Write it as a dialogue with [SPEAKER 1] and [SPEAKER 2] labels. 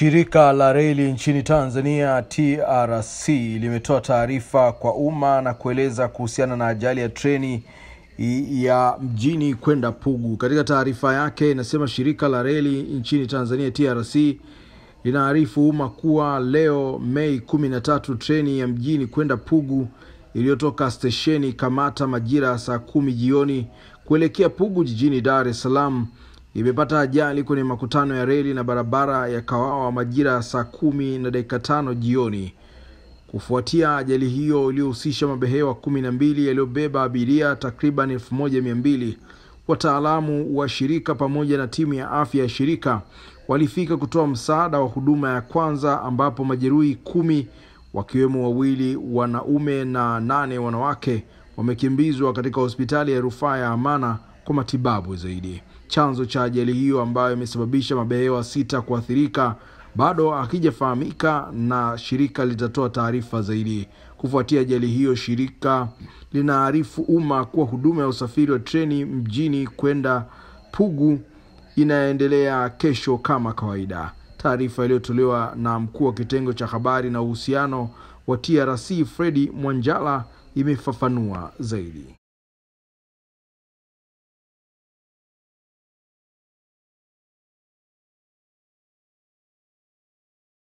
[SPEAKER 1] Shirika la reli nchini Tanzania TRC limetoa taarifa kwa umma na kueleza kuhusiana na ajali ya treni ya mjini kwenda Pugu. Katika taarifa yake inasema shirika la reli nchini Tanzania TRC linaarifu umma kuwa leo Mei 13 treni ya mjini kwenda Pugu iliyotoka stesheni Kamata majira saa 10 jioni kuelekea Pugu jijini Dar es Salaam imepata ajali kwenye makutano ya reli na barabara ya Kawawa majira saa 10:05 jioni. Kufuatia ajali hiyo iliyohusisha mabehewa 12 yaliyobeba abiria takriban 1200, wataalamu wa shirika pamoja na timu ya afya ya shirika walifika kutoa msaada wa huduma ya kwanza, ambapo majeruhi 10 wakiwemo 2 wanaume na 8 wanawake wamekimbizwa katika hospitali ya rufaa ya Amana kwa matibabu zaidi. Chanzo cha ajali hiyo ambayo imesababisha mabehewa 6 kuathirika bado hakijafahamika na shirika litatoa taarifa zaidi. Kufuatia ajali hiyo, shirika linaarifu umma kuwa huduma ya usafiri wa treni mjini kwenda Pugu inaendelea kesho kama kawaida. Taarifa iliyotolewa na mkuu wa kitengo cha habari na uhusiano wa TRC Fredi Mwanjala imefafanua zaidi.